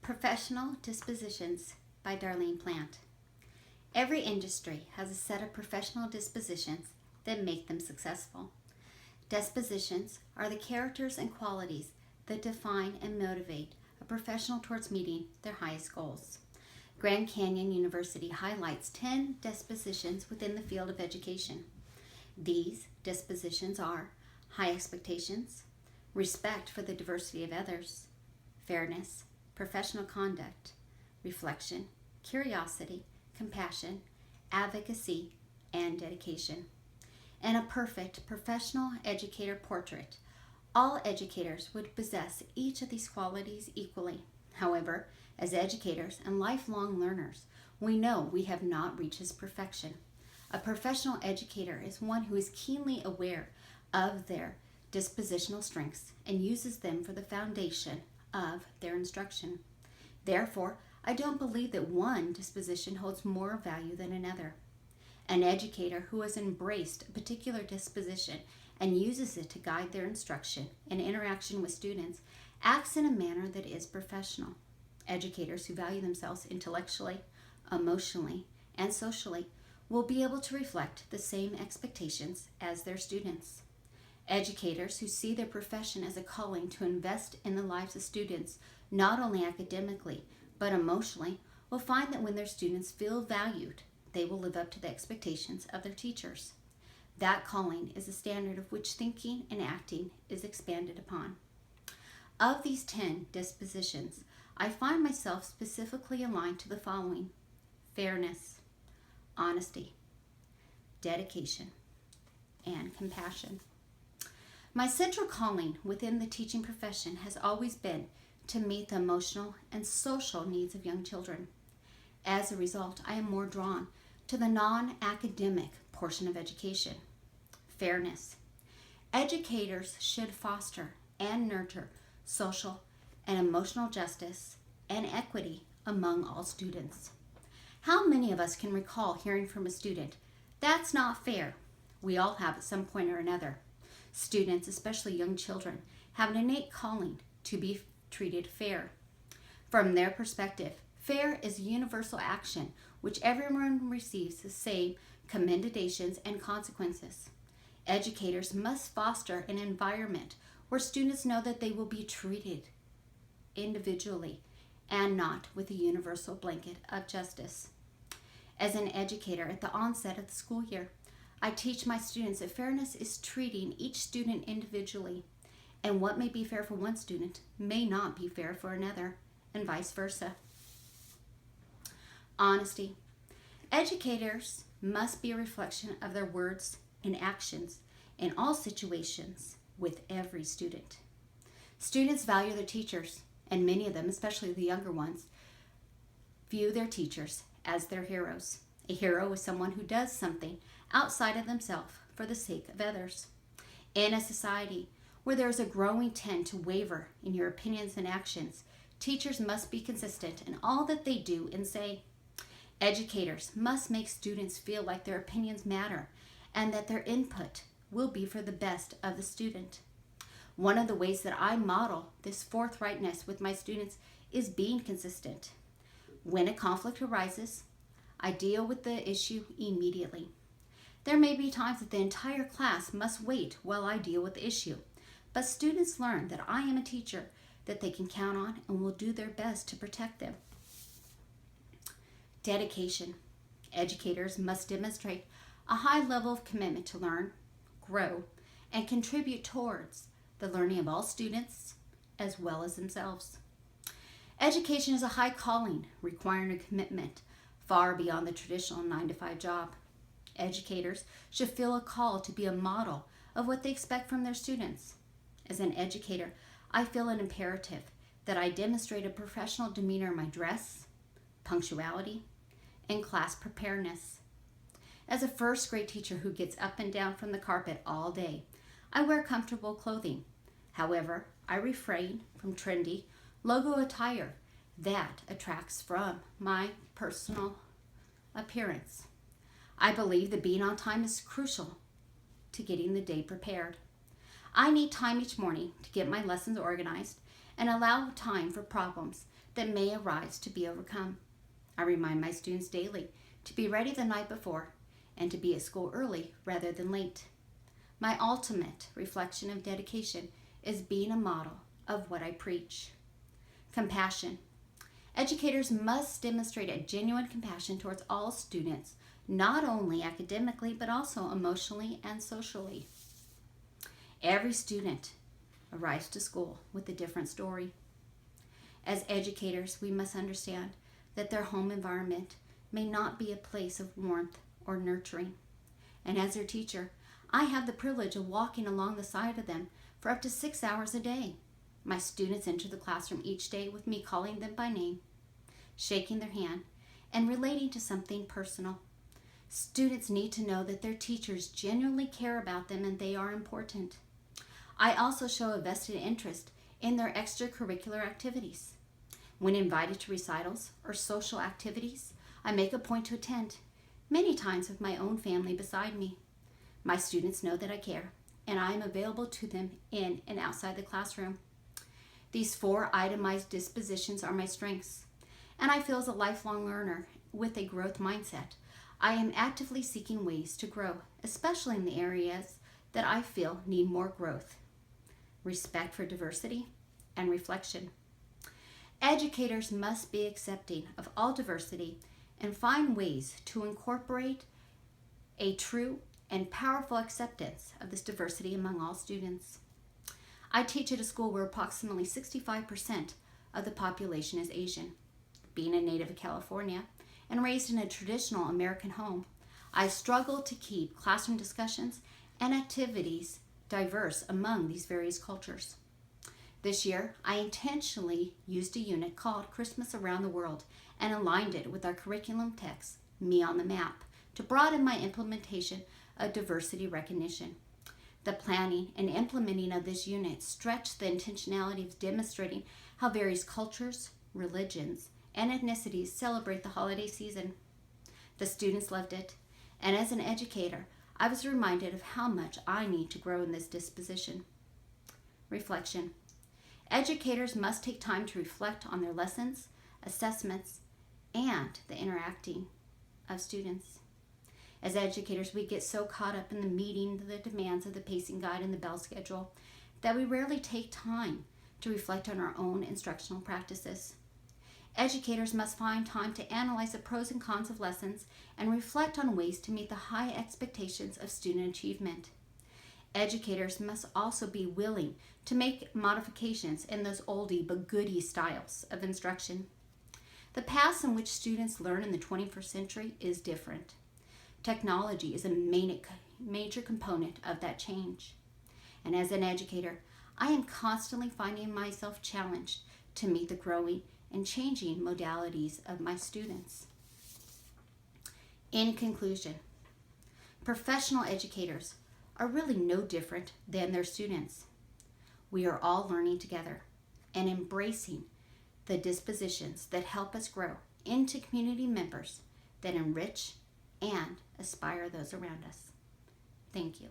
Professional Dispositions by Darlene Plant. Every industry has a set of professional dispositions that make them successful. Dispositions are the characters and qualities that define and motivate a professional towards meeting their highest goals. Grand Canyon University highlights 10 dispositions within the field of education. These dispositions are high expectations, respect for the diversity of others, fairness, professional conduct, reflection, curiosity, compassion, advocacy, and dedication. And a perfect professional educator portrait. All educators would possess each of these qualities equally. However, as educators and lifelong learners, we know we have not reached this perfection. A professional educator is one who is keenly aware of their dispositional strengths and uses them for the foundation of their instruction. Therefore, I don't believe that one disposition holds more value than another. An educator who has embraced a particular disposition and uses it to guide their instruction and interaction with students acts in a manner that is professional. Educators who value themselves intellectually, emotionally, and socially will be able to reflect the same expectations as their students. Educators who see their profession as a calling to invest in the lives of students, not only academically, but emotionally, will find that when their students feel valued, they will live up to the expectations of their teachers. That calling is a standard of which thinking and acting is expanded upon. Of these 10 dispositions, I find myself specifically aligned to the following: fairness, honesty, dedication, and compassion. My central calling within the teaching profession has always been to meet the emotional and social needs of young children. As a result, I am more drawn to the non-academic portion of education. Fairness. Educators should foster and nurture social and emotional justice and equity among all students. How many of us can recall hearing from a student, "That's not fair"? We all have at some point or another. Students, especially young children, have an innate calling to be treated fair. From their perspective, fair is universal action which everyone receives the same commendations and consequences. Educators must foster an environment where students know that they will be treated individually and not with a universal blanket of justice. As an educator at the onset of the school year, I teach my students that fairness is treating each student individually, and what may be fair for one student may not be fair for another, and vice versa. Honesty. Educators must be a reflection of their words and actions in all situations with every student. Students value their teachers, and many of them, especially the younger ones, view their teachers as their heroes. A hero is someone who does something outside of themselves for the sake of others. In a society where there is a growing tend to waver in your opinions and actions, teachers must be consistent in all that they do and say. Educators must make students feel like their opinions matter and that their input will be for the best of the student. One of the ways that I model this forthrightness with my students is being consistent. When a conflict arises, I deal with the issue immediately. There may be times that the entire class must wait while I deal with the issue, but students learn that I am a teacher that they can count on and will do their best to protect them. Dedication. Educators must demonstrate a high level of commitment to learn, grow, and contribute towards the learning of all students as well as themselves. Education is a high calling requiring a commitment far beyond the traditional 9-to-5 job. Educators should feel a call to be a model of what they expect from their students. As an educator, I feel an imperative that I demonstrate a professional demeanor in my dress, punctuality, and class preparedness. As a first grade teacher who gets up and down from the carpet all day, I wear comfortable clothing. However, I refrain from trendy logo attire that attracts from my personal appearance. I believe that being on time is crucial to getting the day prepared. I need time each morning to get my lessons organized and allow time for problems that may arise to be overcome. I remind my students daily to be ready the night before and to be at school early rather than late. My ultimate reflection of dedication is being a model of what I preach. Compassion. Educators must demonstrate a genuine compassion towards all students, not only academically, but also emotionally and socially. Every student arrives to school with a different story. As educators, we must understand that their home environment may not be a place of warmth or nurturing. And as their teacher, I have the privilege of walking along the side of them for up to 6 hours a day. My students enter the classroom each day with me calling them by name, shaking their hand, and relating to something personal. Students need to know that their teachers genuinely care about them and they are important. I also show a vested interest in their extracurricular activities. When invited to recitals or social activities, I make a point to attend, many times with my own family beside me. My students know that I care, and I am available to them in and outside the classroom. These 4 itemized dispositions are my strengths, and I feel as a lifelong learner with a growth mindset, I am actively seeking ways to grow, especially in the areas that I feel need more growth. Respect for diversity and reflection. Educators must be accepting of all diversity and find ways to incorporate a true and powerful acceptance of this diversity among all students. I teach at a school where approximately 65% of the population is Asian. Being a native of California and raised in a traditional American home, I struggle to keep classroom discussions and activities diverse among these various cultures. This year, I intentionally used a unit called Christmas Around the World and aligned it with our curriculum text, Me on the Map, to broaden my implementation of diversity recognition. The planning and implementing of this unit stretched the intentionality of demonstrating how various cultures, religions, and ethnicities celebrate the holiday season. The students loved it, and as an educator, I was reminded of how much I need to grow in this disposition. Reflection. Educators must take time to reflect on their lessons, assessments, and the interacting of students. As educators, we get so caught up in the meeting the demands of the pacing guide and the bell schedule that we rarely take time to reflect on our own instructional practices. Educators must find time to analyze the pros and cons of lessons and reflect on ways to meet the high expectations of student achievement. Educators must also be willing to make modifications in those oldie but goodie styles of instruction. The paths in which students learn in the 21st century is different. Technology is a major component of that change. And as an educator, I am constantly finding myself challenged to meet the growing and changing modalities of my students. In conclusion, professional educators are really no different than their students. We are all learning together and embracing the dispositions that help us grow into community members that enrich and inspire those around us. Thank you.